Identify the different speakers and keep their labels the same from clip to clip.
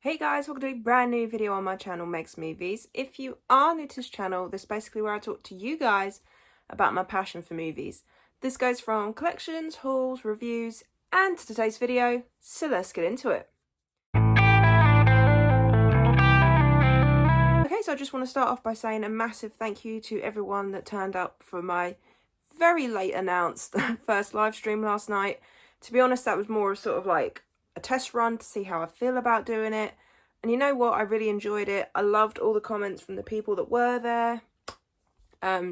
Speaker 1: Hey guys, welcome to a brand new video on my channel, Meg's Movies. If you are new to this channel, this is basically where I talk to you guys about my passion for movies. This goes from collections, hauls, reviews, and today's video, so let's get into it. Okay, so I just want to start off by saying a massive thank you to everyone that turned up for my very late announced first live stream last night. To be honest, that was more sort of like a test run to see how I feel about doing it. And you know what? I really enjoyed it. I loved all the comments from the people that were there.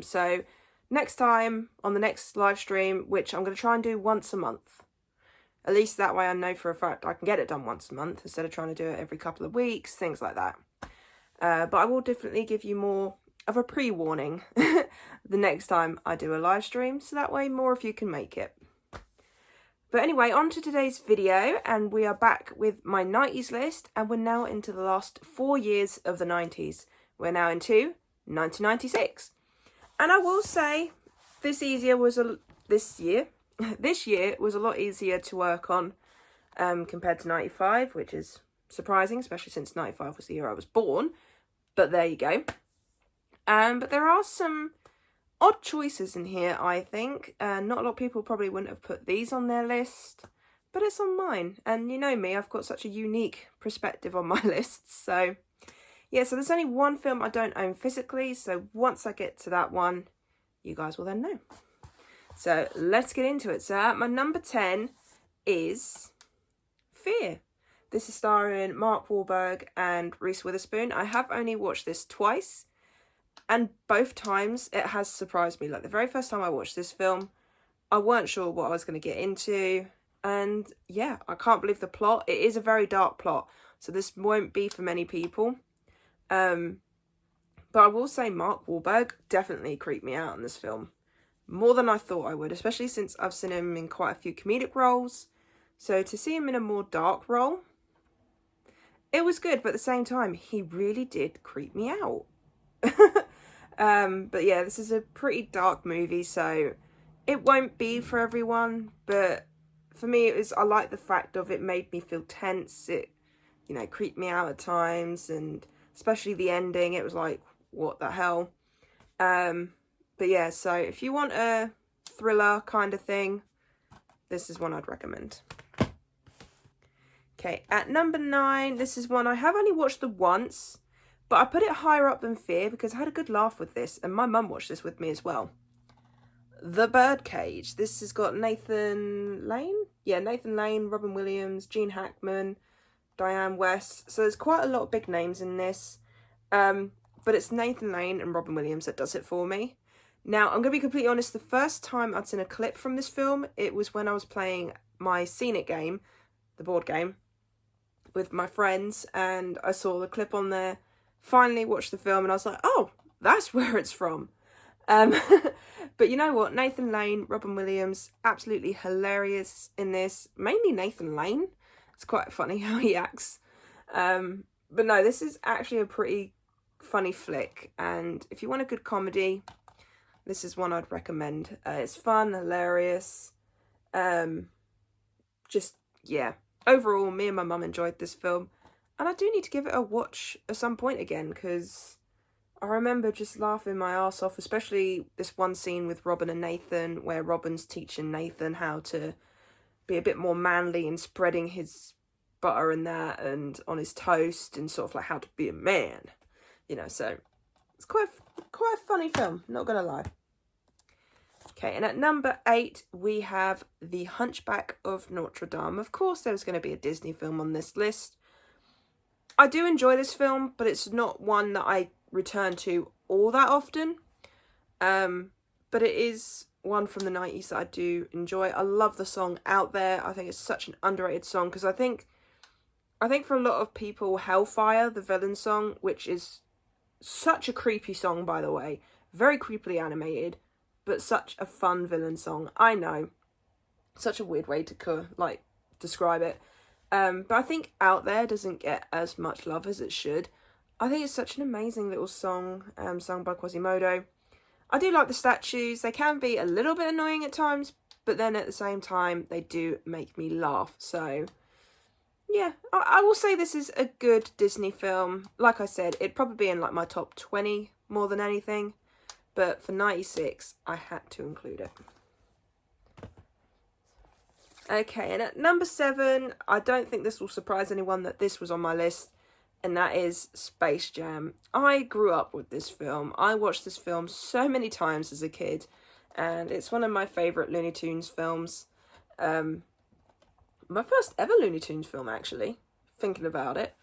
Speaker 1: So next time on the next live stream, which I'm going to try and do once a month. At least that way I know for a fact I can get it done once a month instead of trying to do it every couple of weeks, things like that. But I will definitely give you more of a pre-warning the next time I do a live stream, so that way more of you can make it. But anyway, on to today's video, and we are back with my 90s list, and we're now into the last 4 years of the 90s. We're now into 1996. And I will say, this year was a lot easier to work on compared to 95, which is surprising, especially since 95 was the year I was born. But there you go. But there are some odd choices in here, I think. Not a lot of people probably wouldn't have put these on their list, but it's on mine. And you know me, I've got such a unique perspective on my lists. So yeah, so there's only one film I don't own physically. So once I get to that one, you guys will then know. So let's get into it. So at my number 10 is Fear. This is starring Mark Wahlberg and Reese Witherspoon. I have only watched this twice. And both times it has surprised me. Like the very first time I watched this film, I weren't sure what I was going to get into. And yeah, I can't believe the plot. It is a very dark plot, so this won't be for many people. But I will say Mark Wahlberg definitely creeped me out in this film. More than I thought I would, especially since I've seen him in quite a few comedic roles. So to see him in a more dark role, it was good. But at the same time, he really did creep me out. But yeah, this is a pretty dark movie, so it won't be for everyone, but for me I like the fact of it made me feel tense. It, you know, creeped me out at times, and especially the ending, it was like, what the hell? But yeah, so if you want a thriller kind of thing, this is one I'd recommend. Okay, at number 9, this is one I have only watched the once, but I put it higher up than Fear because I had a good laugh with this, and my mum watched this with me as well. The Birdcage. This has got Nathan Lane? Yeah, Nathan Lane, Robin Williams, Gene Hackman, Diane West. So there's quite a lot of big names in this. But it's Nathan Lane and Robin Williams that does it for me. Now, I'm going to be completely honest, the first time I'd seen a clip from this film, it was when I was playing my Scene It game, the board game, with my friends, and I saw the clip on there. Finally watched the film and I was like, oh, that's where it's from. But you know what? Nathan Lane, Robin Williams, absolutely hilarious in this. Mainly Nathan Lane. It's quite funny how he acts. But no, this is actually a pretty funny flick. And if you want a good comedy, this is one I'd recommend. It's fun, hilarious. Just, yeah. Overall, me and my mum enjoyed this film. And I do need to give it a watch at some point again, because I remember just laughing my arse off, especially this one scene with Robin and Nathan, where Robin's teaching Nathan how to be a bit more manly and spreading his butter and that, and on his toast, and sort of like how to be a man. You know, so it's quite a funny film, not gonna lie. Okay, and at number 8, we have The Hunchback of Notre Dame. Of course, there's going to be a Disney film on this list. I do enjoy this film, but it's not one that I return to all that often. But it is one from the 90s that I do enjoy. I love the song Out There. I think it's such an underrated song, because I think for a lot of people, Hellfire, the villain song, which is such a creepy song, by the way, very creepily animated, but such a fun villain song. I know, such a weird way to describe it. But I think Out There doesn't get as much love as it should. I think it's such an amazing little song, sung by Quasimodo. I do like the statues. They can be a little bit annoying at times, but then at the same time, they do make me laugh. So Yeah, I will say this is a good Disney film. Like I said, it'd probably be in like my top 20 more than anything. But for 96, I had to include it. Okay, and at number 7, I don't think this will surprise anyone that this was on my list, and that is Space Jam. I grew up with this film. I watched this film so many times as a kid, and it's one of my favourite Looney Tunes films. My first ever Looney Tunes film, actually, thinking about it.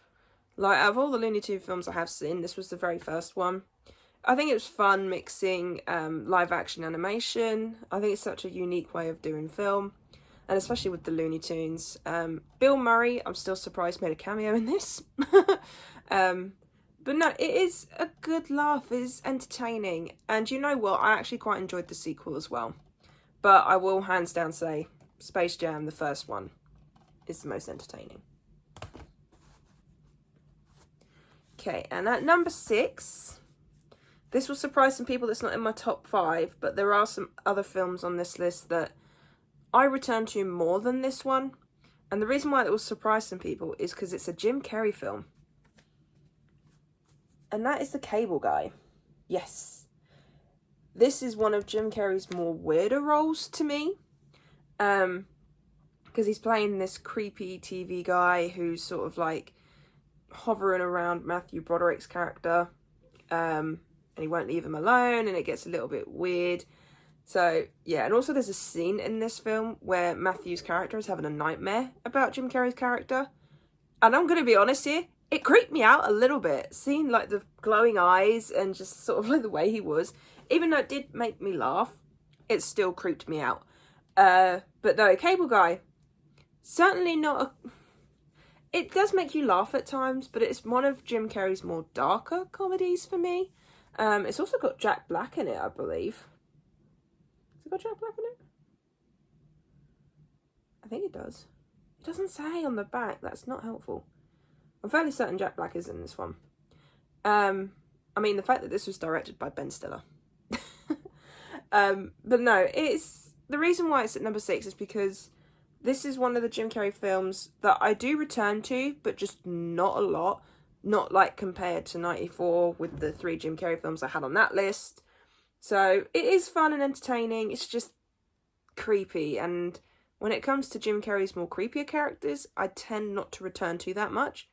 Speaker 1: Like, out of all the Looney Tunes films I have seen, this was the very first one. I think it was fun mixing live action animation. I think it's such a unique way of doing film, and especially with the Looney Tunes. Bill Murray, I'm still surprised, made a cameo in this. But no, it is a good laugh. It is entertaining. And you know what? I actually quite enjoyed the sequel as well. But I will hands down say Space Jam, the first one, is the most entertaining. Okay, and at number 6, this will surprise some people that's not in my top 5, but there are some other films on this list that I return to more than this one. And the reason why it will surprise some people is because it's a Jim Carrey film. And that is The Cable Guy. Yes. This is one of Jim Carrey's more weirder roles to me. Because he's playing this creepy TV guy who's sort of like hovering around Matthew Broderick's character. And he won't leave him alone, and it gets a little bit weird. So, yeah, and also there's a scene in this film where Matthew's character is having a nightmare about Jim Carrey's character. And I'm going to be honest here, it creeped me out a little bit. Seeing, like, the glowing eyes and just sort of like the way he was. Even though it did make me laugh, it still creeped me out. But no, Cable Guy, certainly not a... It does make you laugh at times, but it's one of Jim Carrey's more darker comedies for me. It's also got Jack Black in it, I believe. Has it got Jack Black in it? I think it does. It doesn't say on the back. That's not helpful. I'm fairly certain Jack Black is in this one. I mean, the fact that this was directed by Ben Stiller. But no, it's... The reason why it's at number 6 is because this is one of the Jim Carrey films that I do return to, but just not a lot. Not like compared to 94 with the 3 Jim Carrey films I had on that list. So it is fun and entertaining. It's just creepy. And when it comes to Jim Carrey's more creepier characters, I tend not to return to that much.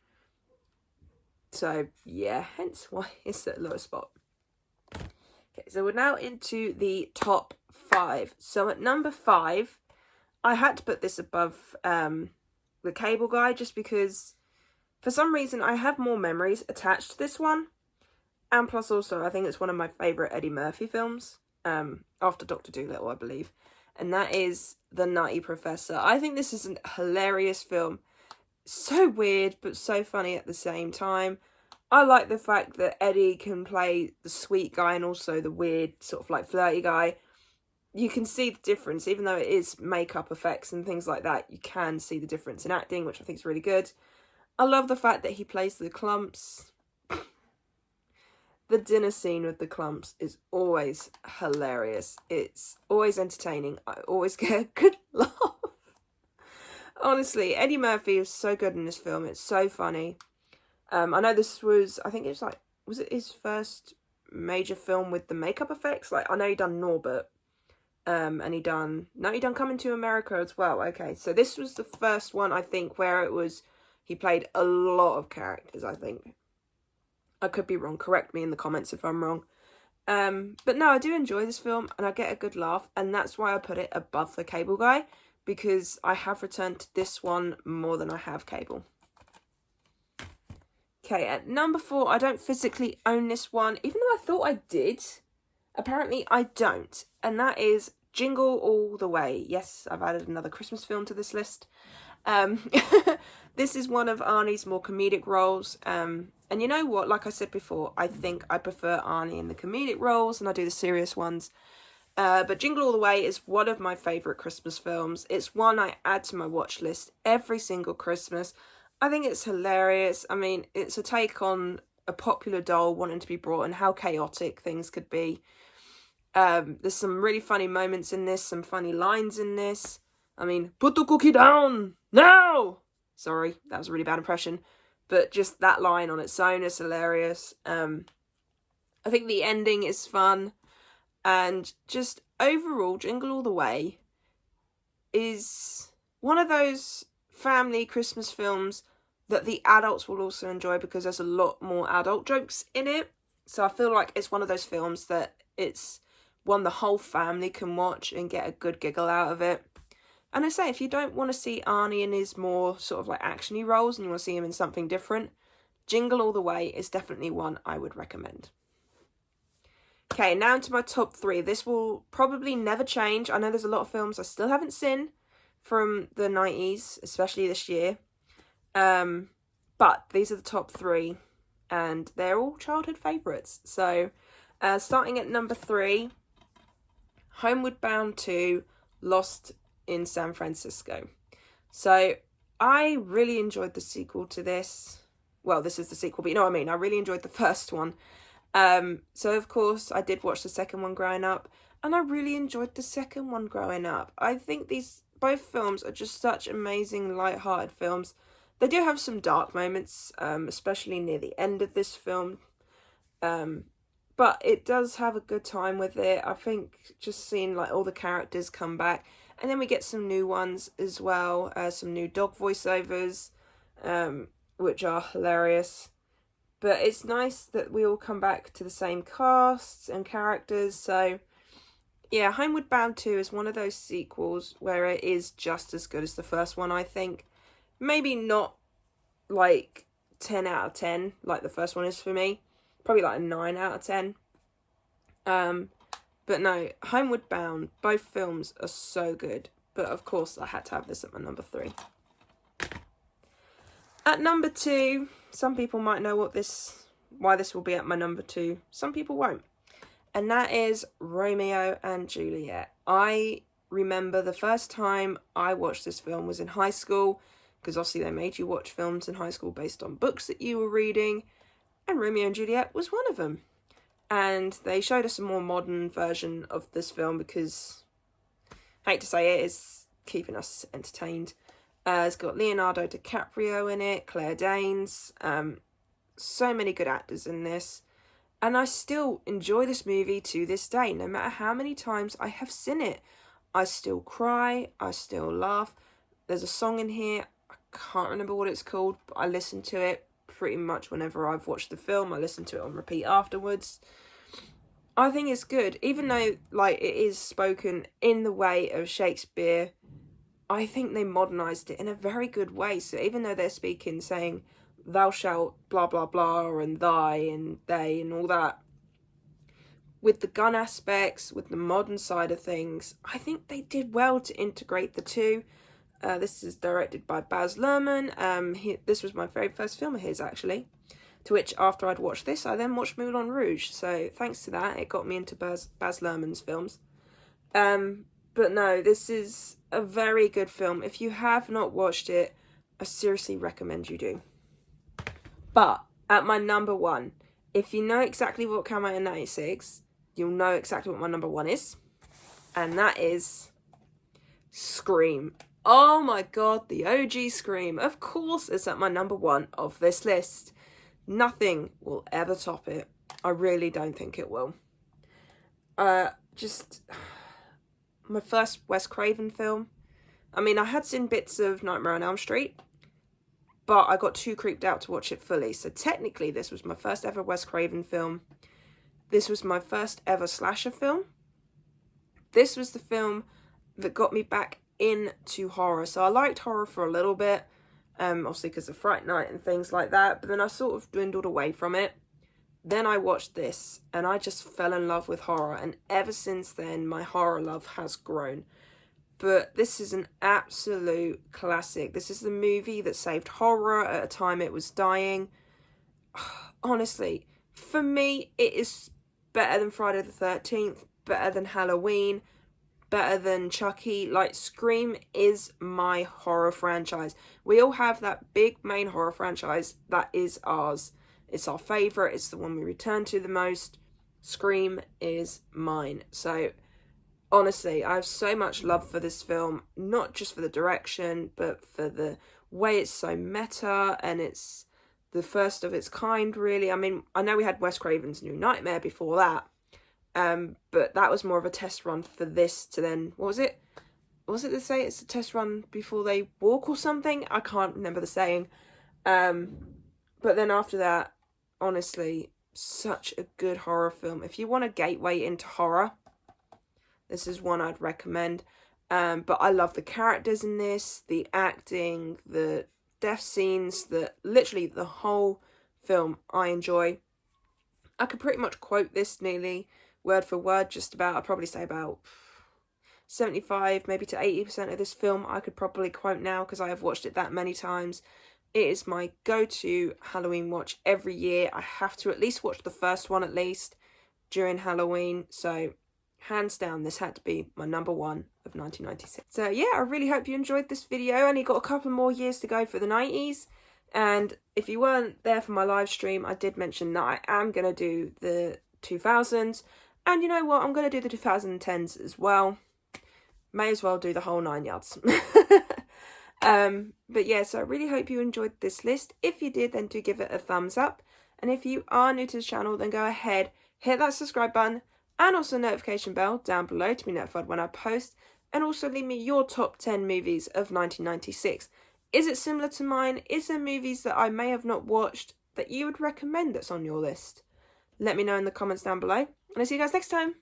Speaker 1: So yeah, hence why it's at a lower spot. Okay, so we're now into the top 5. So at number 5, I had to put this above The Cable Guy just because for some reason I have more memories attached to this one. And plus also I think it's one of my favourite Eddie Murphy films. After Dr. Dolittle, I believe. And that is The Nutty Professor. I think this is a hilarious film. So weird but so funny at the same time. I like the fact that Eddie can play the sweet guy and also the weird sort of like flirty guy. You can see the difference, even though it is makeup effects and things like that. You can see the difference in acting, which I think is really good. I love the fact that he plays the Clumps. The dinner scene with the Clumps is always hilarious. It's always entertaining. I always get a good laugh. Honestly, Eddie Murphy is so good in this film. It's so funny. I know this was, I think it was like, was it his first major film with the makeup effects? Like, I know he done Norbert. And he done Coming to America as well. Okay, so this was the first one, I think, where it was, he played a lot of characters, I think. I could be wrong. Correct me in the comments if I'm wrong. But no, I do enjoy this film, and I get a good laugh, and that's why I put it above The Cable Guy, because I have returned to this one more than I have Cable. Okay, at number 4, I don't physically own this one, even though I thought I did. Apparently, I don't. And that is Jingle All The Way. Yes, I've added another Christmas film to this list. This is one of Arnie's more comedic roles. And you know what? Like I said before, I think I prefer Arnie in the comedic roles and I do the serious ones. But Jingle All The Way is one of my favourite Christmas films. It's one I add to my watch list every single Christmas. I think it's hilarious. I mean, it's a take on a popular doll wanting to be brought and how chaotic things could be. There's some really funny moments in this, some funny lines in this. I mean, put the cookie down now! Sorry, that was a really bad impression. But just that line on its own is hilarious. I think the ending is fun. And just overall, Jingle All The Way is one of those family Christmas films that the adults will also enjoy because there's a lot more adult jokes in it. So I feel like it's one of those films that it's one the whole family can watch and get a good giggle out of it. And I say, if you don't want to see Arnie in his more sort of like actiony roles and you want to see him in something different, Jingle All The Way is definitely one I would recommend. Okay, now into my top 3. This will probably never change. I know there's a lot of films I still haven't seen from the 90s, especially this year. But these are the top 3, and they're all childhood favourites. So, starting at number 3, Homeward Bound 2, Lost in San Francisco. So, I really enjoyed the sequel to this. Well, this is the sequel, but you know what I mean. I really enjoyed the first one. So of course I did watch the second one growing up, and I really enjoyed the second one growing up. I think these both films are just such amazing light-hearted films. They do have some dark moments, especially near the end of this film. But it does have a good time with it. I think just seeing like all the characters come back, and then we get some new ones as well, some new dog voiceovers, which are hilarious. But it's nice that we all come back to the same casts and characters. So, yeah, Homeward Bound 2 is one of those sequels where it is just as good as the first one, I think. Maybe not like 10 out of 10 like the first one is for me. Probably like a 9 out of 10. But no, Homeward Bound, both films are so good. But of course, I had to have this at my number 3. At number 2, some people might know why this will be at my number 2. Some people won't. And that is Romeo and Juliet. I remember the first time I watched this film was in high school, because obviously they made you watch films in high school based on books that you were reading, and Romeo and Juliet was one of them. And they showed us a more modern version of this film because, hate to say it, it's keeping us entertained. It's got Leonardo DiCaprio in it, Claire Danes, so many good actors in this. And I still enjoy this movie to this day, no matter how many times I have seen it. I still cry, I still laugh. There's a song in here, I can't remember what it's called, but I listen to it pretty much whenever I've watched the film. I listen to it on repeat afterwards. I think it's good, even though like it is spoken in the way of Shakespeare. I think they modernised it in a very good way. So even though they're speaking, saying, thou shalt blah blah blah and thy and they and all that, with the gun aspects, with the modern side of things, I think they did well to integrate the two. This is directed by Baz Luhrmann. This was my very first film of his, actually. To which, after I'd watched this, I then watched Moulin Rouge. So thanks to that, it got me into Baz Luhrmann's films. But no, this is a very good film. If you have not watched it, I seriously recommend you do. But at my number 1, if you know exactly what came out in 96, you'll know exactly what my number 1 is. And that is Scream. Oh my god, the OG Scream. Of course it's at my number 1 of this list. Nothing will ever top it. I really don't think it will. My first Wes Craven film. I mean, I had seen bits of Nightmare on Elm Street, but I got too creeped out to watch it fully. So technically, this was my first ever Wes Craven film. This was my first ever slasher film. This was the film that got me back into horror. So I liked horror for a little bit, obviously because of Fright Night and things like that, but then I sort of dwindled away from it. Then I watched this and I just fell in love with horror, and ever since then my horror love has grown. But this is an absolute classic. This is the movie that saved horror at a time it was dying. Honestly, for me, it is better than Friday the 13th, better than Halloween, better than Chucky. Like, Scream is my horror franchise. We all have that big main horror franchise that is ours. It's our favourite. It's the one we return to the most. Scream is mine. So, honestly, I have so much love for this film. Not just for the direction, but for the way it's so meta, and it's the first of its kind, really. I mean, I know we had Wes Craven's New Nightmare before that, but that was more of a test run for this to then, what was it? Was it to say it's a test run before they walk or something? I can't remember the saying. But then after that, honestly, such a good horror film. If you want a gateway into horror, this is one I'd recommend. But I love the characters in this, the acting, the death scenes, literally the whole film I enjoy. I could pretty much quote this nearly word for word, just about, I'd probably say about 75, maybe to 80% of this film I could probably quote now, because I have watched it that many times. It is my go-to Halloween watch every year. I have to at least watch the first one at least during Halloween. So hands down, this had to be my number one of 1996. So yeah, I really hope you enjoyed this video. Only got a couple more years to go for the 90s. And if you weren't there for my live stream, I did mention that I am going to do the 2000s. And you know what? I'm going to do the 2010s as well. May as well do the whole 9 yards. But yeah, so I really hope you enjoyed this list. If you did, then do give it a thumbs up. And if you are new to the channel, then go ahead, hit that subscribe button and also notification bell down below to be notified when I post. And also leave me your top 10 movies of 1996. Is it similar to mine? Is there movies that I may have not watched that you would recommend that's on your list? Let me know in the comments down below. And I'll see you guys next time.